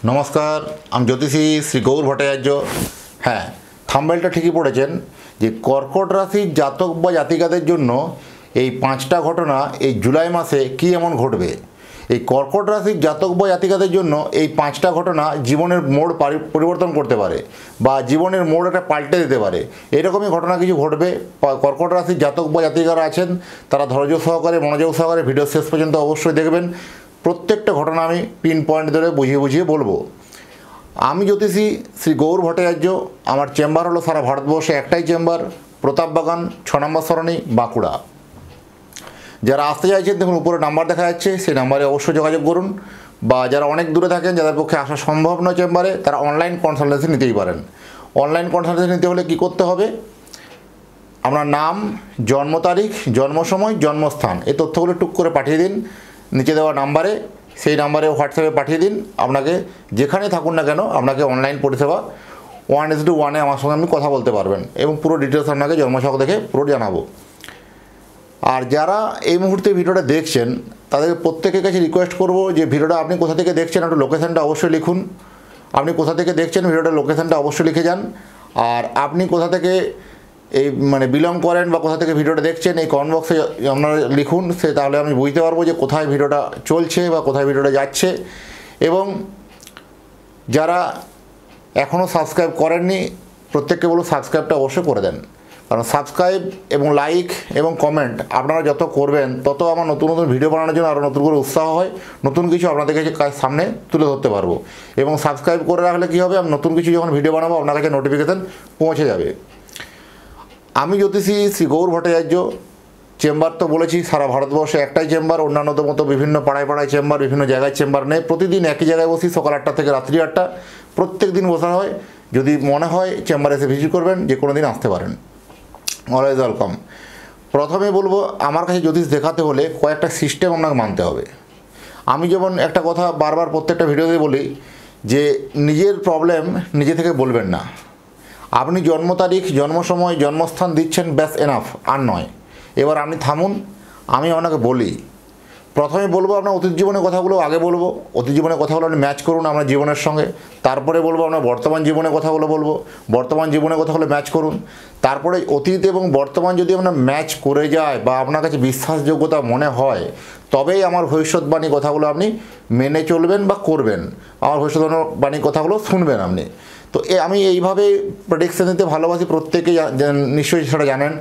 নমস্কার, আমি জ্যোতিষী শ্রী গৌর ভট্টাচার্য। হ্যাঁ, থাম্বনেলটা ঠিকই পড়েছেন যে কর্কট রাশির জাতক বা জাতিকাদের জন্য এই 5টা ঘটনা এই জুলাই মাসে কী এমন ঘটবে। এই কর্কট রাশির জাতক বা জাতিকাদের জন্য এই 5টা ঘটনা জীবনের মোড় পরিবর্তন করতে পারে বা জীবনের মোড় একটা পাল্টে দিতে পারে। এরকমই ঘটনা কিছু ঘটবে। কর্কট রাশির জাতক বা জাতিকারা আছেন তারা ধৈর্য সহকারে, মনোযোগ সহকারে ভিডিও শেষ পর্যন্ত অবশ্যই দেখবেন। প্রত্যেকটা ঘটনা আমি পিন পয়েন্ট ধরে বুঝিয়ে বুঝিয়ে বলবো। আমি জ্যোতিষী শ্রী গৌর ভট্টাচার্য। আমার চেম্বার হলো সারা ভারতবর্ষে একটাই চেম্বার, প্রতাপবাগান 6 নম্বর সরণি, বাঁকুড়া। যারা আসতে চাইছেন দেখুন উপরে নাম্বার দেখা যাচ্ছে, সেই নাম্বারে অবশ্যই যোগাযোগ করুন। বা যারা অনেক দূরে থাকেন, যাদের পক্ষে আসা সম্ভব নয় চেম্বারে, তারা অনলাইন কনসালটেন্সি নিতেই পারেন। অনলাইন কনসালটেন্সি নিতে হলে কী করতে হবে? আপনার নাম, জন্ম তারিখ, জন্ম সময়, জন্মস্থান এই তথ্যগুলো টুক করে পাঠিয়ে দিন নিচে দেওয়া নাম্বারে। সেই নাম্বারে হোয়াটসঅ্যাপে পাঠিয়ে দিন। আপনাকে যেখানে থাকুন না কেন আপনাকে অনলাইন পরিষেবা 1:1 আমার সঙ্গে আপনি কথা বলতে পারবেন এবং পুরো ডিটেলস আপনাকে জন্মছক দেখে পুরো জানাবো। আর যারা এই মুহূর্তে ভিডিওটা দেখছেন তাদের প্রত্যেকের কাছে রিকোয়েস্ট করব যে ভিডিওটা আপনি কোথা থেকে দেখছেন একটু লোকেশানটা অবশ্যই লিখুন। আপনি কোথা থেকে দেখছেন ভিডিওটার লোকেশানটা অবশ্যই লিখে যান। আর আপনি কোথা থেকে এই বিলং করেন বা কোথা থেকে ভিডিওটা দেখছেন এই কমেন্ট বক্সে আপনারা লিখুন। তাহলে আমি বুঝতে পারবো যে কোথায় ভিডিওটা চলছে বা কোথায় ভিডিওটা যাচ্ছে। এবং যারা এখনও সাবস্ক্রাইব করেননি প্রত্যেককে বলুন সাবস্ক্রাইবটা অবশ্যই করে দেন। কারণ সাবস্ক্রাইব এবং লাইক এবং কমেন্ট আপনারা যত করবেন তত আমার নতুন নতুন ভিডিও বানানোর জন্য আরও নতুন করে উৎসাহ হয়, নতুন কিছু আপনাদের কাছে সামনে তুলে ধরতে পারবো। এবং সাবস্ক্রাইব করে রাখলে কী হবে, আমি নতুন কিছু যখন ভিডিও বানাবো আপনার কাছে নোটিফিকেশান পৌঁছে যাবে। আমি জ্যোতিষী শ্রী গৌর ভট্টাচার্য। চেম্বার তো বলেছি সারা ভারতবর্ষে একটাই চেম্বার, অন্যান্যদের মতো বিভিন্ন পাড়ায় পাড়ায় চেম্বার, বিভিন্ন জায়গায় চেম্বার নেই। প্রতিদিন একই জায়গায় বসি, সকাল 8টা থেকে রাত্রি 8টা প্রত্যেক দিন বসা হয়। যদি মনে হয় চেম্বারে এসে ভিজিট করবেন, যে কোনো দিন আসতে পারেন, অলওয়েজ ওয়েলকাম। প্রথমে বলবো আমার কাছে জ্যোতিষ দেখাতে হলে কয়েকটা সিস্টেম আপনাকে মানতে হবে। আমি যেমন একটা কথা বারবার প্রত্যেকটা ভিডিওতে বলি যে নিজের প্রবলেম নিজে থেকে বলবেন না। আপনি জন্ম তারিখ, জন্ম সময়, জন্মস্থান দিচ্ছেন, ব্যাস এনাফ, আর নয়। এবার আপনি থামুন, আমি আপনাকে বলি। প্রথমে বলবো আপনার অতীত জীবনের কথাগুলো আগে বলবো। অতীত জীবনের কথাগুলো আপনি ম্যাচ করুন আপনার জীবনের সঙ্গে। তারপরে বলবো আপনার বর্তমান জীবনের কথাগুলো বলবো। বর্তমান জীবনের কথাগুলো ম্যাচ করুন। তারপরে অতীত এবং বর্তমান যদি আপনার ম্যাচ করে যায় বা আপনার কাছে বিশ্বাসযোগ্যতা মনে হয়, তবেই আমার ভবিষ্যৎবাণী কথাগুলো আপনি মেনে চলবেন বা করবেন। আমার ভবিষ্যৎবাণীর কথাগুলো শুনবেন আপনি। তো আমি এইভাবে প্রেডিকশন দিতে ভালোবাসি, প্রত্যেকেই নিশ্চয়ই সেটা জানেন।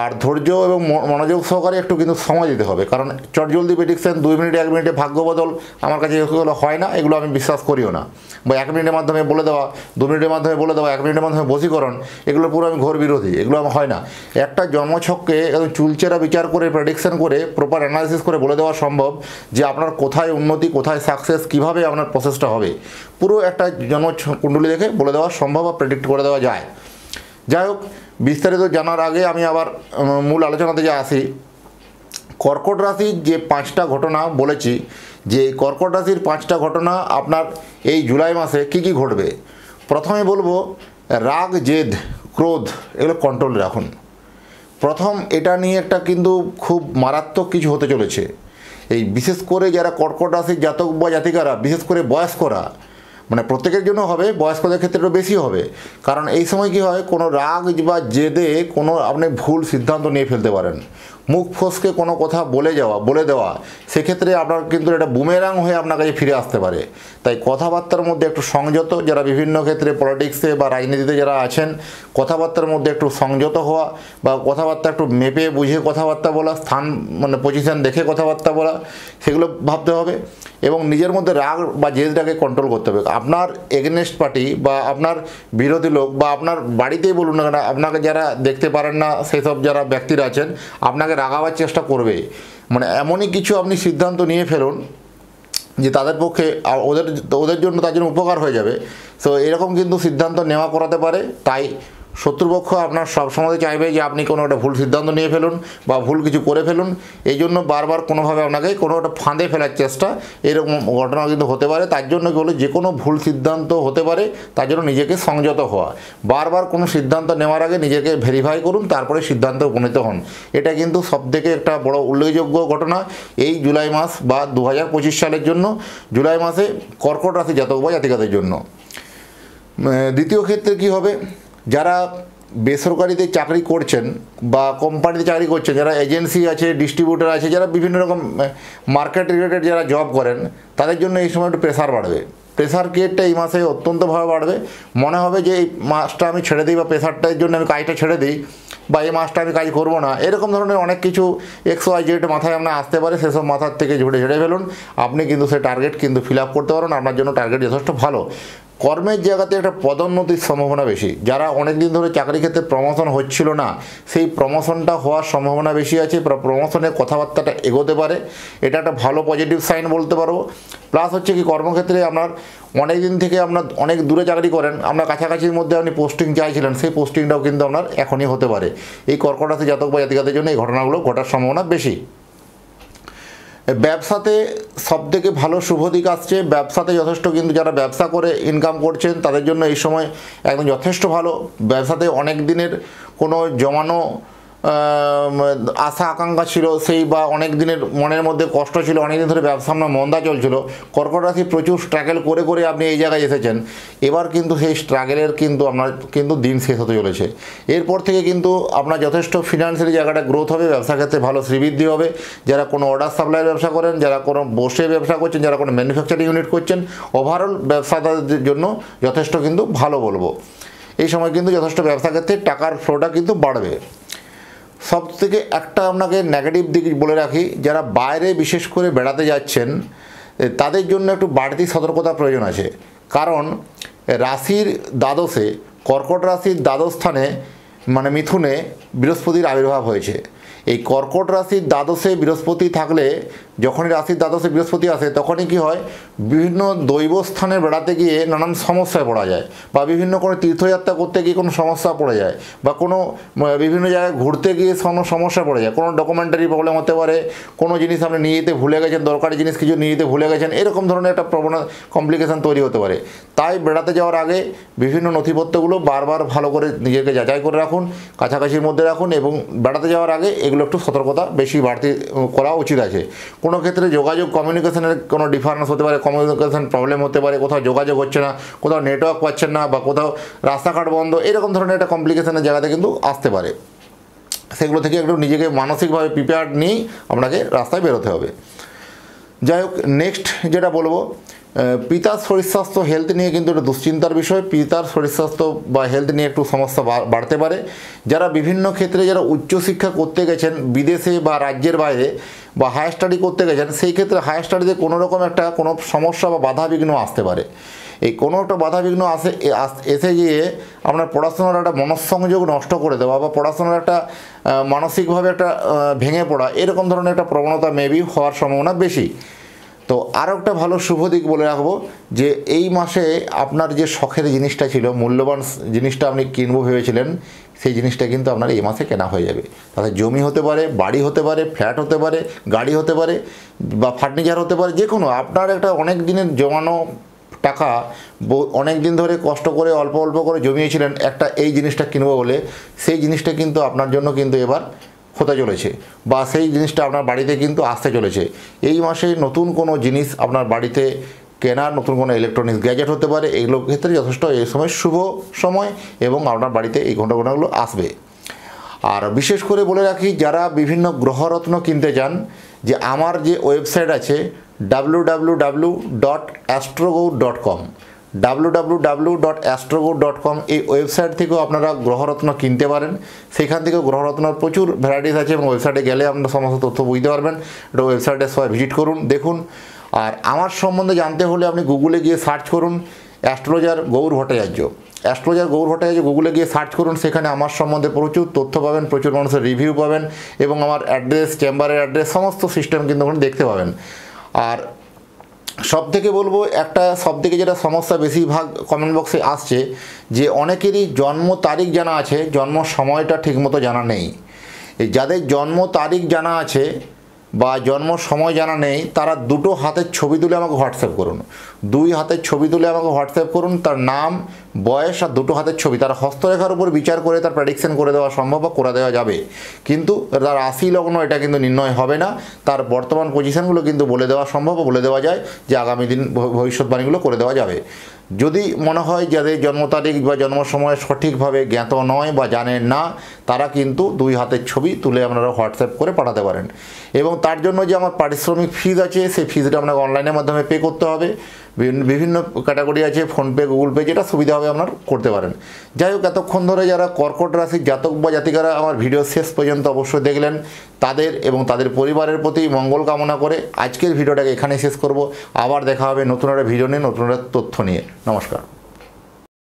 আর ধৈর্য এবং মনোযোগ সহকারে একটু কিন্তু সময় দিতে হবে, কারণ চটজলদি প্রেডিকশন 2 মিনিট 1 মিনিটে ভাগ্য বদল আমার কাছে এগুলো হয় না, এগুলো আমি বিশ্বাস করিও না। বা 1 মিনিটের মাধ্যমে বলে দেওয়া, 2 মিনিটের মাধ্যমে বলে দেওয়া, 1 মিনিটের মাধ্যমে বশীকরণ, এগুলো পুরো আমি ঘোর বিরোধী, এগুলো আমার হয় না। একটা জন্মছককে একদম চুলচেরা বিচার করে প্রেডিকশন করে প্রপার অ্যানালিসিস করে বলে দেওয়া সম্ভব যে আপনার কোথায় উন্নতি, কোথায় সাকসেস, কীভাবে আপনার প্রসেসটা হবে, পুরো একটা জন্মকুণ্ডলী দেখে বলে দেওয়া সম্ভব বা প্রেডিক্ট করে দেওয়া যায়। যাই হোক, বিস্তারিত জানার আগে আমি আবার মূল আলোচনাতে যে আসি। কর্কট রাশির যে 5টা ঘটনা বলেছি, যে কর্কট রাশির 5টা ঘটনা আপনার এই জুলাই মাসে কি কি ঘটবে। প্রথমে বলবো রাগ, জেদ, ক্রোধ এগুলো কন্ট্রোলে রাখুন। প্রথম এটা নিয়ে একটা কিন্তু খুব মারাত্মক কিছু হতে চলেছে। এই বিশেষ করে যারা কর্কট রাশির জাতক বা জাতিকারা, বিশেষ করে বয়স্করা, প্রত্যেকের জন্য হবে, বয়স্কদের ক্ষেত্রে একটু বেশি হবে। কারণ এই সময় কি হয়, কোনো রাগ বা জেদে কোনো আপনি ভুল সিদ্ধান্ত নিয়ে ফেলতে পারেন। মুখ ফসকে কোনো কথা বলে দেওয়া, সেক্ষেত্রে আপনার কিন্তু এটা বুমেরাং হয়ে আপনার কাছে ফিরে আসতে পারে। তাই কথাবার্তার মধ্যে একটু সংযত, যারা বিভিন্ন ক্ষেত্রে পলিটিক্সে বা রাজনীতিতে যারা আছেন, কথাবার্তার মধ্যে একটু সংযত হওয়া বা কথাবার্তা একটু মেপে বুঝে কথাবার্তা বলা, স্থান পজিশন দেখে কথাবার্তা বলা, সেগুলো ভাবতে হবে। এবং নিজের মধ্যে রাগ বা জেদটাকে কন্ট্রোল করতে হবে। আপনার এগেনস্ট পার্টি বা আপনার বিরোধী লোক বা আপনার বাড়িতেই বলুন না কেন, আপনাকে যারা দেখতে পারেন না সেই সব যারা ব্যক্তিরা আছেন আপনাকে রাগাবার চেষ্টা করবে। এমনই কিছু আপনি সিদ্ধান্ত নিয়ে ফেলুন যে তাদের পক্ষে ওদের জন্য তার জন্য উপকার হয়ে যাবে। তো এরকম কিন্তু সিদ্ধান্ত নেওয়া করাতে পারে। তাই শত্রুপক্ষ আপনার সবসময় চাইবে যে আপনি কোনো একটা ভুল সিদ্ধান্ত নিয়ে ফেলুন বা ভুল কিছু করে ফেলুন, এই জন্য বারবার কোনোভাবে আপনাকে কোনো একটা ফাঁদে ফেলার চেষ্টা এরকম ঘটনা কিন্তু হতে পারে। তার জন্য কি হলো, যে কোনো ভুল সিদ্ধান্ত হতে পারে, তার জন্য নিজেকে সংযত হওয়া, বারবার কোনো সিদ্ধান্ত নেওয়ার আগে নিজেকে ভেরিফাই করুন, তারপরে সিদ্ধান্তে উপনীত হন। এটা কিন্তু সবথেকে একটা বড় উল্লেখযোগ্য ঘটনা এই জুলাই মাস বা 2025 সালের জন্য, জুলাই মাসে কর্কট রাশি জাতক বা জাতিকাদের জন্য। দ্বিতীয় ক্ষেত্রে কি হবে, যারা বেসরকারিতে চাকরি করছেন বা কোম্পানিতে চাকরি করছেন, যারা এজেন্সি আছে, ডিস্ট্রিবিউটার আছে, যারা বিভিন্ন রকম মার্কেট রিলেটেড যারা জব করেন, তাদের জন্য এই সময় একটু প্রেশার বাড়বে। প্রেশার ক্রিয়েটটা এই মাসে অত্যন্তভাবে বাড়বে। মনে হবে যে এই মাসটা আমি ছেড়ে দিই বা প্রেশারটার জন্য আমি কাজটা ছেড়ে দিই বা এই মাসটা আমি কাজ করবো না, এরকম ধরনের অনেক কিছু XY Z মাথায় আপনার আসতে পারে। সেসব মাথার থেকে ঝেড়ে ফেলুন, আপনি কিন্তু সেই টার্গেট কিন্তু ফিল আপ করতে পারেন। আপনার জন্য টার্গেট যথেষ্ট ভালো। কর্মের জায়গাতে একটা পদোন্নতির সম্ভাবনা বেশি। যারা অনেক দিন ধরে চাকরি ক্ষেত্রে প্রমোশন হচ্ছিল না, সেই প্রমোশনটা হওয়ার সম্ভাবনা বেশি আছে। প্রমোশনের কথাবার্তাটা এগোতে পারে, এটা একটা ভালো পজিটিভ সাইন বলতে পারবো। প্লাস হচ্ছে কি, কর্মক্ষেত্রে আপনার অনেক দিন থেকে আপনার অনেক দূরে চাকরি করেন, আপনার কাছাকাছির মধ্যে আপনি পোস্টিং চাইছিলেন, সেই পোস্টিংটাও কিন্তু আপনার এখনই হতে পারে। এই কর্কট রাশি জাতক বা জাতিকাদের জন্য এই ঘটনাগুলো ঘটার সম্ভাবনা বেশি। ব্যবসাতে সবথেকে ভালো শুভ দিক আসছে। ব্যবসাতে যথেষ্ট কিন্তু যারা ব্যবসা করে ইনকাম করছেন তাদের জন্য এই সময় একদম যথেষ্ট ভালো। ব্যবসাতে অনেক দিনের কোনো জমানো আশা আকাঙ্ক্ষা ছিল, সেই বা অনেক দিনের মনের মধ্যে কষ্ট ছিল, অনেক দিন ধরে ব্যবসা আপনার মন্দা চলছিল, কর্কট রাশি প্রচুর স্ট্রাগল করে করে আপনি এই জায়গায় এসেছেন। এবার কিন্তু সেই স্ট্রাগলের কিন্তু আপনার কিন্তু দিন শেষ হতে চলেছে। এরপর থেকে কিন্তু আপনার যথেষ্ট ফিনান্সিয়ালি জায়গাটা গ্রোথ হবে, ব্যবসা ক্ষেত্রে ভালো শ্রীবৃদ্ধি হবে। যারা কোনো অর্ডার সাপ্লাইয়ের ব্যবসা করেন, যারা কোনো বসে ব্যবসা করছেন, যারা কোনো ম্যানুফ্যাকচারিং ইউনিট করছেন, ওভারঅল ব্যবসাদারদের জন্য যথেষ্ট কিন্তু ভালো বলবো। এই সময় কিন্তু যথেষ্ট ব্যবসা ক্ষেত্রে টাকার ফ্লোটা কিন্তু বাড়বে। সব থেকে একটা আপনাকে নেগেটিভ দিক বলে রাখি, যারা বাইরে বিশেষ করে বেড়াতে যাচ্ছেন তাদের জন্য একটু বাড়তি সতর্কতা প্রয়োজন আছে। কারণ রাশির দ্বাদশে, কর্কট রাশির দ্বাদশ স্থানে মানে মিথুনে বৃহস্পতির আবির্ভাব হয়েছে। এই কর্কট রাশির দ্বাদশে বৃহস্পতি থাকলে, যখনই রাশির দ্বাদশে বৃহস্পতি আসে তখনই কি হয়, বিভিন্ন দৈব স্থানে বেড়াতে গিয়ে নানান সমস্যায় পড়া যায়, বা বিভিন্ন কোনো তীর্থযাত্রা করতে গিয়ে কোনো সমস্যা পড়ে যায়, বা কোনো বিভিন্ন জায়গায় ঘুরতে গিয়ে কোনো সমস্যা পড়ে যায়, কোনো ডকুমেন্টারি প্রবলেম হতে পারে, কোনো জিনিস আপনি নিয়ে যেতে ভুলে গেছেন, দরকারি জিনিস কিছু নিয়ে যেতে ভুলে গেছেন, এরকম ধরনের একটা কমপ্লিকেশান তৈরি হতে পারে। তাই বেড়াতে যাওয়ার আগে বিভিন্ন নথিপত্রগুলো বারবার ভালো করে নিজেকে যাচাই করে রাখুন, কাছাকাছির মধ্যে রাখুন, এবং বেড়াতে যাওয়ার আগে এগুলো একটু সতর্কতা বেশি বাড়তি করা উচিত আছে। কোনো ক্ষেত্রে যোগাযোগ কমিউনিকেশনের কোনো ডিফারেন্স হতে পারে, কমিউনিকেশন প্রবলেম হতে পারে, কোথাও যোগাযোগ হচ্ছে না, কোথাও নেটওয়ার্ক পাচ্ছেন না, বা কোথাও রাস্তাঘাট বন্ধ, এরকম ধরনের একটা কমপ্লিকেশনের জায়গাতে কিন্তু আসতে পারে। সেগুলো থেকে একটু নিজেকে মানসিকভাবে প্রিপেয়ার্ড নিয়েই আপনাকে রাস্তায় বেরোতে হবে। যাই হোক, নেক্সট যেটা বলবো, পিতার শরীর স্বাস্থ্য হেলথ নিয়ে কিন্তু একটা দুশ্চিন্তার বিষয়। পিতার শরীর স্বাস্থ্য বা হেলথ নিয়ে একটু সমস্যা বাড়তে পারে। যারা বিভিন্ন ক্ষেত্রে যারা উচ্চশিক্ষা করতে গেছেন বিদেশে বা রাজ্যের বাইরে, বা হায়ার স্টাডি করতে গেছেন, সেই ক্ষেত্রে হায়ার স্টাডিতে কোনো রকম একটা কোনো সমস্যা বা বাধাবিঘ্ন আসতে পারে। এই কোনো একটা বাধাবিঘ্ন এসে গিয়ে আপনার পড়াশোনার একটা মনঃসংযোগ নষ্ট করে দেওয়া, বা পড়াশোনার একটা মানসিকভাবে একটা ভেঙে পড়া, এরকম ধরনের একটা প্রবণতা মেবি হওয়ার সম্ভাবনা বেশি। তো আরও একটা ভালো শুভ দিক বলে রাখবো, যে এই মাসে আপনার যে শখের জিনিসটা ছিল, মূল্যবান জিনিসটা আপনি কিনবো ভেবেছিলেন, সেই জিনিসটা কিন্তু আপনার এই মাসে কেনা হয়ে যাবে। তাতে জমি হতে পারে, বাড়ি হতে পারে, ফ্ল্যাট হতে পারে, গাড়ি হতে পারে, বা ফার্নিচার হতে পারে, যে কোনো আপনার একটা অনেক দিনের জমানো টাকা, অনেক দিন ধরে কষ্ট করে অল্প অল্প করে জমিয়েছিলেন একটা এই জিনিসটা কিনবো বলে, সেই জিনিসটা কিন্তু আপনার জন্য কিন্তু এবার হতে চলেছে, বা সেই জিনিসটা আপনার বাড়িতে কিন্তু আসতে চলেছে। এই মাসে নতুন কোনো জিনিস আপনার বাড়িতে কেনার, নতুন কোনো ইলেকট্রনিক্স গ্যাজেট হতে পারে, এগুলোর ক্ষেত্রে যথেষ্ট এই সময় শুভ সময়, এবং আপনার বাড়িতে এই ঘটনাগুলো আসবে। আর বিশেষ করে বলে রাখি, যারা বিভিন্ন গ্রহরত্ন কিনতে চান, যে আমার যে ওয়েবসাইট আছে www.astrogour.com, www.astrogour.com, এই ওয়েবসাইট থেকেও আপনারা গ্রহরত্ন কিনতে পারেন। সেখান থেকেও গ্রহরত্নর প্রচুর ভ্যারাইটিস আছে, এবং ওয়েবসাইটে গেলে আপনারা সমস্ত তথ্য বুঝতে পারবেন। এটা ওয়েবসাইটে সবাই ভিজিট করুন, দেখুন। আর আমার সম্বন্ধে জানতে হলে আপনি গুগলে গিয়ে সার্চ করুন অ্যাস্ট্রোলজার গৌর ভট্টাচার্য। অ্যাস্ট্রোলজার গৌর ভট্টাচার্য গুগলে গিয়ে সার্চ করুন, সেখানে আমার সম্বন্ধে প্রচুর তথ্য পাবেন, প্রচুর মানুষের রিভিউ পাবেন, এবং আমার অ্যাড্রেস, চেম্বারের অ্যাড্রেস, সমস্ত সিস্টেম কিন্তু ওখানে দেখতে পাবেন। আর সবথেকে বলবো একটা সবথেকে যেটা সমস্যা বেশিরভাগ কমেন্ট বক্সে আসছে যে অনেকেরই জন্ম তারিখ জানা আছে, জন্ম সময়টা ঠিকমতো জানা নেই। এই যাদের জন্ম তারিখ জানা আছে বা জন্ম সময় জানা নেই তারা দুটো হাতের ছবি তুলে আমাকে হোয়াটসঅ্যাপ করুন। দুই হাতের ছবি তুলে আমাকে হোয়াটসঅ্যাপ করুন, তার নাম, বয়স আর দুটো হাতের ছবি। তার হস্তরেখার উপর বিচার করে তার প্রেডিকশন করে দেওয়া সম্ভব বা করে দেওয়া যাবে, কিন্তু তার রাশি লগ্ন এটা কিন্তু নির্ণয় হবে না। তার বর্তমান পজিশনগুলো কিন্তু বলে দেওয়া সম্ভব বা বলে দেওয়া যায়, যে আগামী দিন ভবিষ্যৎবাণীগুলো করে দেওয়া যাবে। যদি মনে হয় যাদের জন্ম তারিখ বা জন্ম সময় সঠিকভাবে জ্ঞাত নয় বা জানেন না, তারা কিন্তু দুই হাতের ছবি তুলে আপনারা হোয়াটসঅ্যাপ করে পাঠাতে পারেন। এবং তার জন্য যে আমার পারিশ্রমিক ফিজ আছে, সেই ফিজটা আপনাকে অনলাইনের মাধ্যমে পে করতে হবে। বিভিন্ন ক্যাটাগরি আছে, ফোনপে, গুগল পে, যেটা সুবিধা হবে আপনার করতে পারেন। যাই হোক, এতক্ষণ ধরে যারা কর্কট রাশির জাতক বা জাতিকারা আমার ভিডিও শেষ পর্যন্ত অবশ্যই দেখলেন, তাদের এবং তাদের পরিবারের প্রতি মঙ্গল কামনা করে আজকের ভিডিওটাকে এখানে শেষ করব। আবার দেখা হবে নতুন একটা ভিডিও নিয়ে, নতুন একটা তথ্য নিয়ে। নমস্কার।